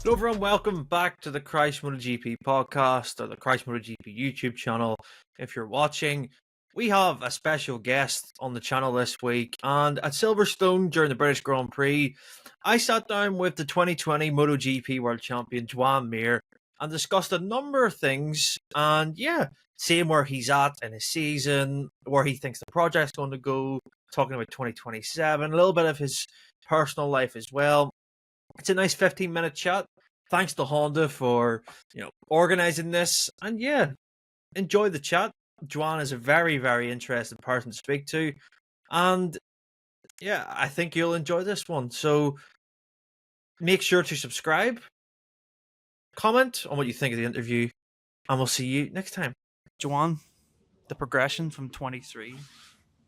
Hello everyone, welcome back to the Christ MotoGP podcast or the Christ MotoGP YouTube channel. If you're watching, we have a special guest on the channel this week, and at Silverstone during the British Grand Prix, I sat down with the 2020 MotoGP World Champion Joan Mir and discussed a number of things, and seeing where he's at in his season, where he thinks the project's going to go, talking about 2027, a little bit of his personal life as well. It's a nice 15-minute chat. Thanks to Honda for organizing this, and enjoy the chat. Joan is a very, very interesting person to speak to, and I think you'll enjoy this one. So make sure to subscribe, comment on what you think of the interview, and we'll see you next time. Joan, the progression from 23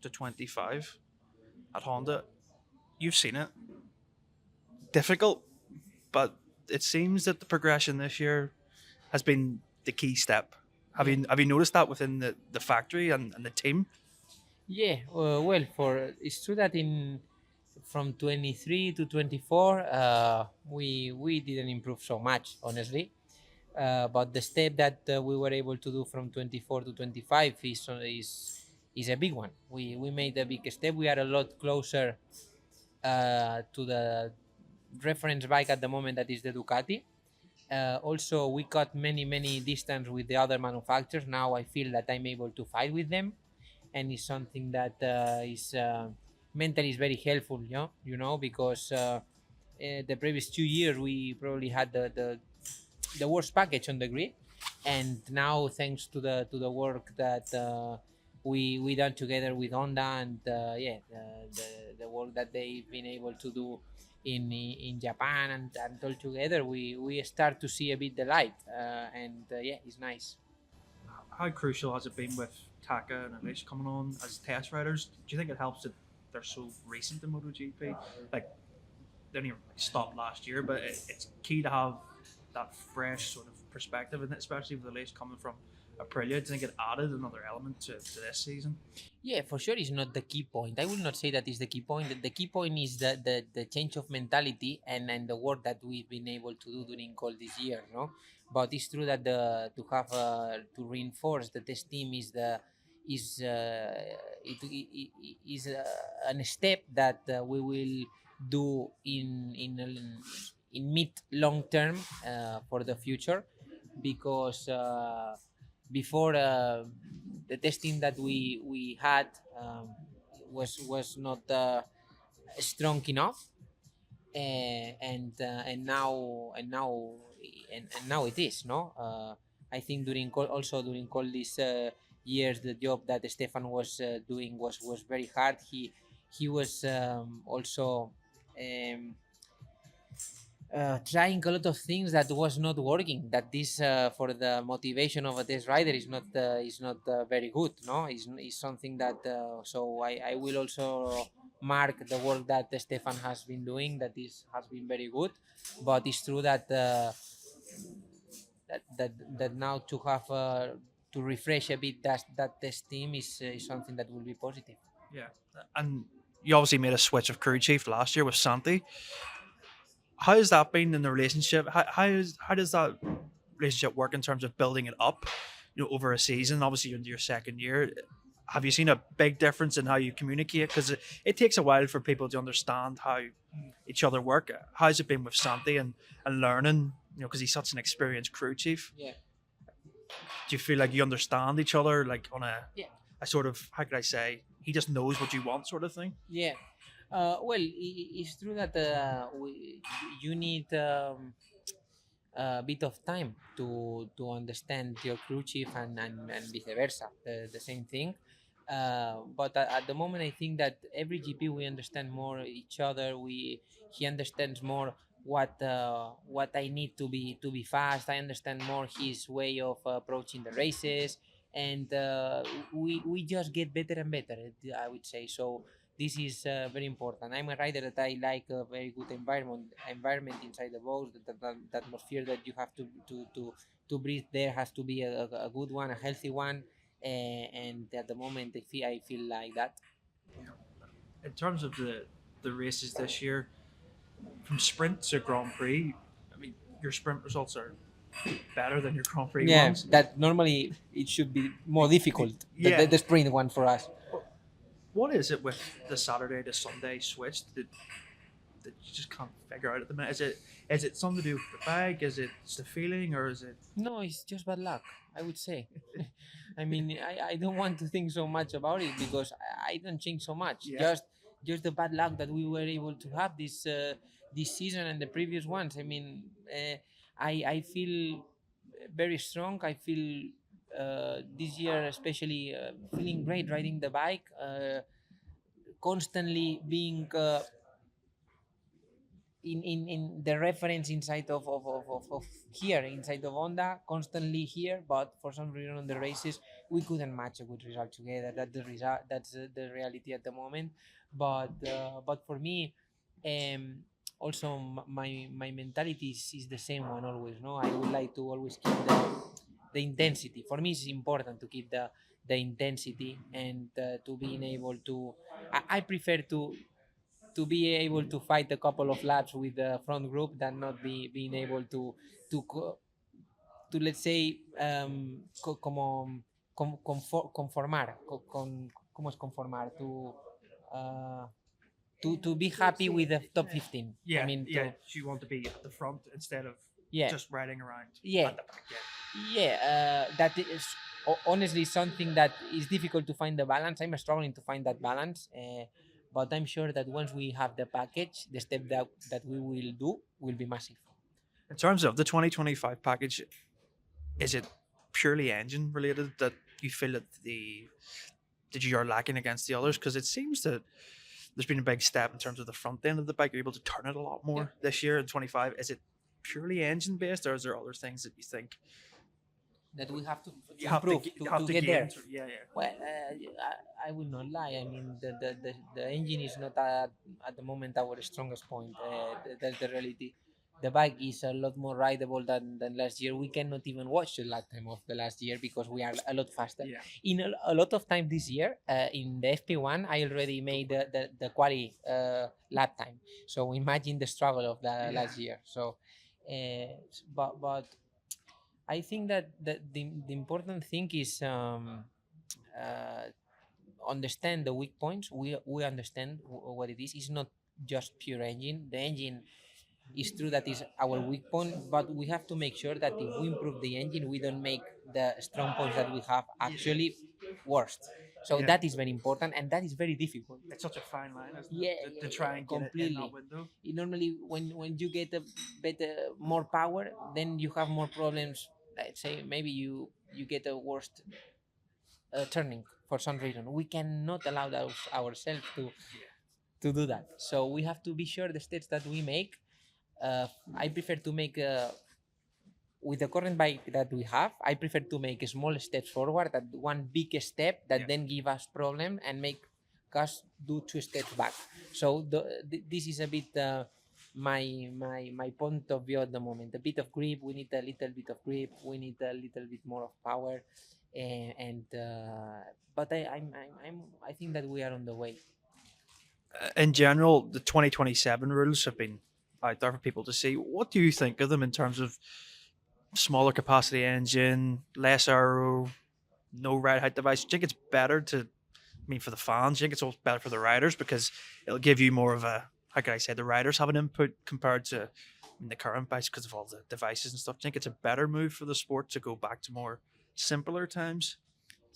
to 25 at Honda, you've seen it. Difficult, but it seems that the progression this year has been the key step. Have you noticed that within the factory and the team? Yeah, well, for it's true that in from 23 to 24, we didn't improve so much, honestly. But the step that we were able to do from 24 to 25 is a big one. We made a big step. We are a lot closer to the reference bike at the moment, that is the Ducati. Also, we cut many distance with the other manufacturers. Now I feel that I'm able to fight with them, and it's something that is mentally is very helpful, because the previous 2 years we probably had the worst package on the grid, and now thanks to the work that we done together with Honda, and the work that they've been able to do in Japan, and all together we start to see a bit the light, it's nice. How crucial has it been with Taka and Alish coming on as test riders? Do you think it helps that they're so recent in MotoGP? Like, they only stopped last year, but it's key to have that fresh sort of perspective, and especially with Alish coming from Aprilia. Do you think it added another element to this season? Yeah, for sure, it's not the key point. I will not say that is the key point. The key point is the change of mentality, and the work that we've been able to do during all this year, no. But it's true that the to have to reinforce the test team is is an step that we will do in mid long term for the future, because before the testing that we had was not strong enough, and now it is, no. I think during all these years, the job that Stefan was doing was very hard. He was also um, trying a lot of things that was not working. That this for the motivation of a test rider is not very good. No, is something that so I will also mark the work that Stefan has been doing. That is has been very good, but it's true that that now to have to refresh a bit that test team is something that will be positive. Yeah, and you obviously made a switch of crew chief last year with Santi. How has that been in the relationship? How does that relationship work in terms of building it up, over a season? Obviously, you're into your second year. Have you seen a big difference in how you communicate? Because it takes a while for people to understand how each other work. How's it been with Santi and learning? Because he's such an experienced crew chief. Yeah, Do you feel like you understand each other, like on yeah. a sort of, how could I say, he just knows what you want, sort of thing? Yeah. Well, it's true that you need a bit of time to understand your crew chief, and vice versa, the same thing. But at the moment, I think that every GP we understand more each other. He understands more what I need to be fast. I understand more his way of approaching the races, and we just get better and better, I would say. So this is very important. I'm a rider that I like a very good environment inside the box. That atmosphere that you have to breathe there has to be a good one, a healthy one, and at the moment I feel like that. In terms of the races this year, from sprint to Grand Prix, I mean, your sprint results are better than your Grand Prix Yeah, ones. that normally it should be more difficult. Yeah. The sprint one for us. What is it with the Saturday to Sunday switch that you just can't figure out at the minute? Is it something to do with the bike? Is it just a feeling, or is it? No, it's just bad luck, I would say. I mean, I don't want to think so much about it because I don't change so much. Yeah. Just the bad luck that we were able to have this season and the previous ones. I mean, I feel very strong. I feel this year especially feeling great riding the bike, constantly being in the reference inside of here inside of Honda, constantly here, but for some reason on the races we couldn't match a good result together. That's the reality at the moment. But for me, um also my mentality is the same one always. No, I would like to always keep the intensity. For me it's important to keep the intensity and to being able to I prefer to be able to fight a couple of laps with the front group than not being able to to let's say como conformar cómo es conformar uh, to be happy with the top 15. Yeah, I mean, yeah. You want to be at the front instead of yeah, just riding around yeah, at the back. that is honestly something that is difficult to find the balance. I'm struggling to find that balance, but I'm sure that once we have the package, the step that we will do will be massive. In terms of the 2025 package, is it purely engine related that you feel that you are lacking against the others? Because it seems that there's been a big step in terms of the front end of the bike. You're able to turn it a lot more this year in 25. Is it purely engine based, or is there other things that you think That we have to you have improve you have to to get gain there. Yeah, yeah. Well, I will not lie. I mean, the engine is not at the moment our strongest point. That's the reality. The bike is a lot more rideable than last year. We cannot even watch the lap time of the last year because we are a lot faster. Yeah. In a lot of time this year, in the FP1, I already made the quali lap time. So imagine the struggle of the last year. So, but I think that the important thing is uh, understand the weak points. We understand what it is. It's not just pure engine. The engine is true that is our weak point, but we have to make sure that if we improve the engine, we don't make the strong points that we have actually worse. So Yeah. that is very important, and that is very difficult. It's such a fine line, isn't Yeah, it? To try and get it in completely. that window. Normally, when you get a better, more power, then you have more problems. Let's say maybe you get a worst turning for some reason. We cannot allow ourselves to do that. So we have to be sure the steps that we make. I prefer to make with the current bike that we have. I prefer to make small steps forward than one big step that then give us problem and make us do two steps back. So this is a bit my point of view at the moment. A bit of grip. We need a little bit of grip. We need a little bit more of power, but I think that we are on the way. In general, the 2027 rules have been out there for people to see. What do you think of them in terms of smaller capacity engine, less aero, no ride height device? Do you think it's better to, I mean, for the fans, do you think it's also better for the riders because it'll give you more of a, how can I say, the riders have an input compared to the current bikes because of all the devices and stuff? Do you think it's a better move for the sport to go back to more simpler times?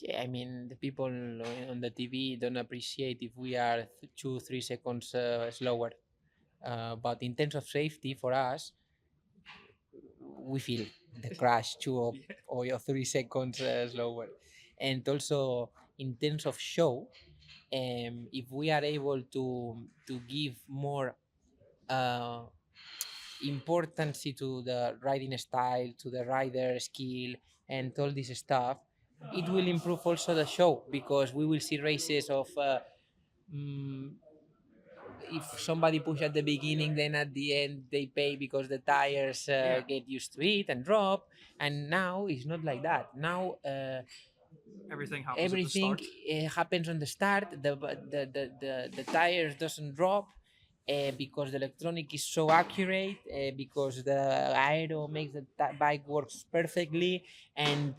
Yeah, I mean, the people on the TV don't appreciate if we are 2-3 seconds slower. But in terms of safety for us, we feel the crash 2 or 3 seconds slower. And also in terms of show, if we are able to give more uh, importance to the riding style, to the rider skill, and all this stuff, it will improve also the show because we will see races of mm, if somebody push at the beginning, then at the end they pay because the tires get used to it and drop. And now it's not like that. Now Everything happens at the everything start. happens on the start. The tires doesn't drop, because the electronic is so accurate, because the aero makes the bike works perfectly, and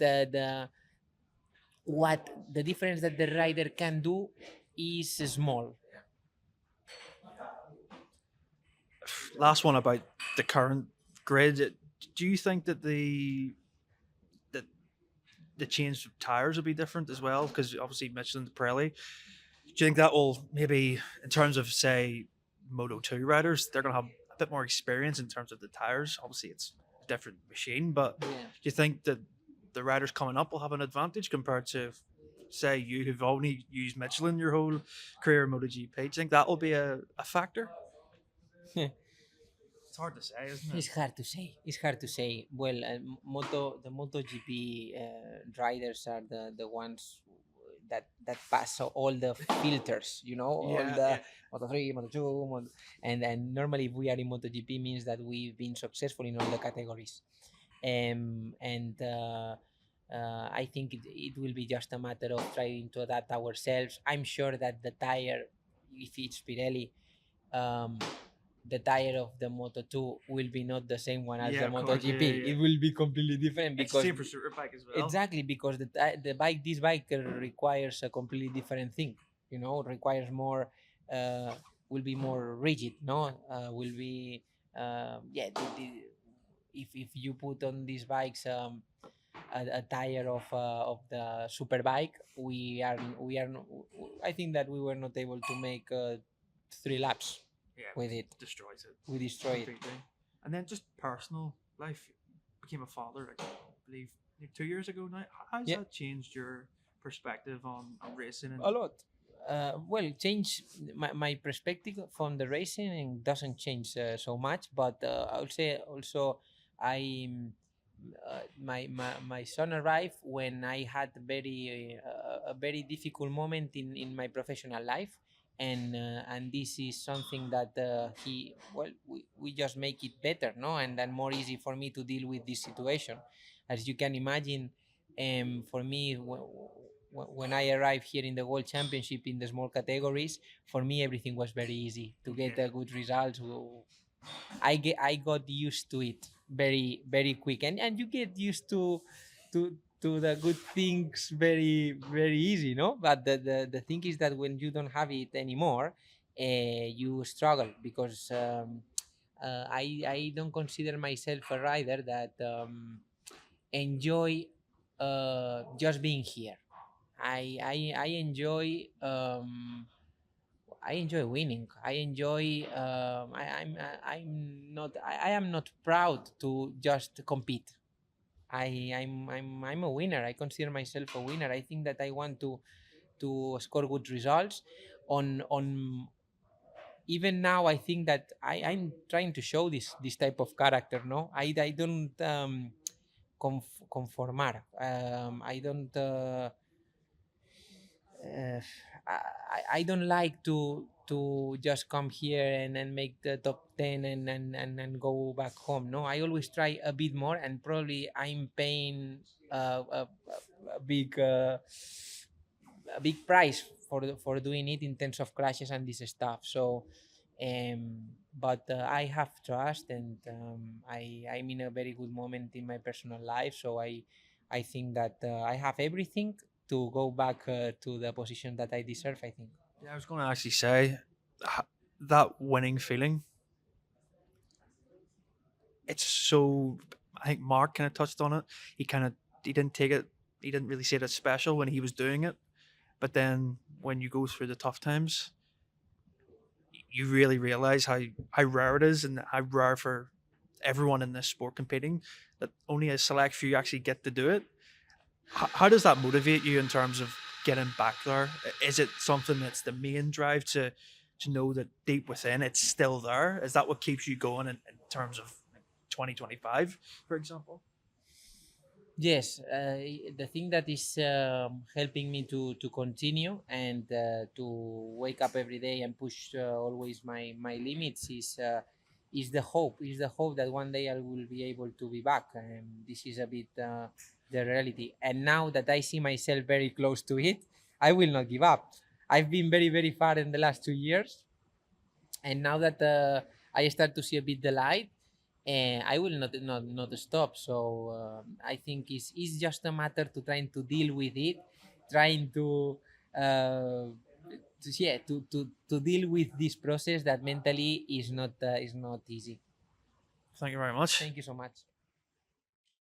what the difference that the rider can do is small. Last one about the current grid. Do you think that the the change of tires will be different as well? Because obviously you mentioned the Pirelli. Do you think that will maybe, in terms of say Moto 2 riders, they're going to have a bit more experience in terms of the tires? Obviously, it's a different machine, but do Yeah. you think that the riders coming up will have an advantage compared to, say, you who've only used Michelin your whole career in MotoGP? Do you think that will be a factor? It's hard to say, isn't It's it? hard to say. It's hard to say. Well, the MotoGP riders are the ones that pass all the filters. You know, all Yeah, the yeah. Moto 3, Moto 2, and normally if we are in MotoGP means that we've been successful in all the categories. And I think it will be just a matter of trying to adapt ourselves. I'm sure that the tire, if it's Pirelli, um, the tire of the Moto 2 will be not the same one as Yeah, the of course. MotoGP. Yeah, yeah, yeah. It will be completely different It's the because same for Superbike as well. exactly because the bike this bike requires a completely different thing. You know, requires more, uh, will be more rigid. No, will be yeah. If you put on these bikes a tire of the Superbike, I think that we were not able to make 3 laps Yeah, with it. destroys it We destroyed it. completely. And then just personal life, became a father, like, I believe, like 2 years ago now. How's Yeah. that changed your perspective on racing? And A lot. Well, change my perspective from the racing and doesn't change so much, but I would say also I my son arrived when I had a very difficult moment in my professional life, and this is something that we just make it better, no, and then more easy for me to deal with this situation, as you can imagine. For me, when I arrived here in the World Championship in the small categories, for me everything was very easy to get Yeah. good results. I got used to it very quick, and you get used to the good things very easy, no. But the thing is that when you don't have it anymore, you struggle because I don't consider myself a rider that enjoy just being here. I enjoy I enjoy winning. I enjoy. I am not proud to just compete. I'm a winner. I consider myself a winner. I think that I want to score good results. On even now, I think that I'm trying to show this type of character. No, I don't conformar. I don't. uh, I don't like to just come here and make the top 10 and go back home. No, I always try a bit more, and probably I'm paying a big a big price for doing it in terms of crashes and this stuff. So but I have trust, and I'm in a very good moment in my personal life, so I think that I have everything to go back to the position that I deserve, I think. yeah, I was going to actually say that winning feeling. It's so. I think Mark kind of touched on it. He didn't take it. He didn't really say it as special when he was doing it. But then when you go through the tough times, you really realize how rare it is, and how rare for everyone in this sport competing, that only a select few actually get to do it. How does that motivate you in terms of getting back there? Is it something that's the main drive to know that deep within it's still there? Is that what keeps you going in terms of 2025, for example? Yes, the thing that is helping me to continue and to wake up every day and push always my limits is the hope that one day I will be able to be back. And this is a bit the reality. And now that I see myself very close to it, I will not give up. I've been very far in the last 2 years, And now that I start to see a bit the light, and I will not stop. So I think it's just a matter to trying to deal with it, trying uh, to deal with this process that mentally is not easy. Thank you very much. Thank you so much.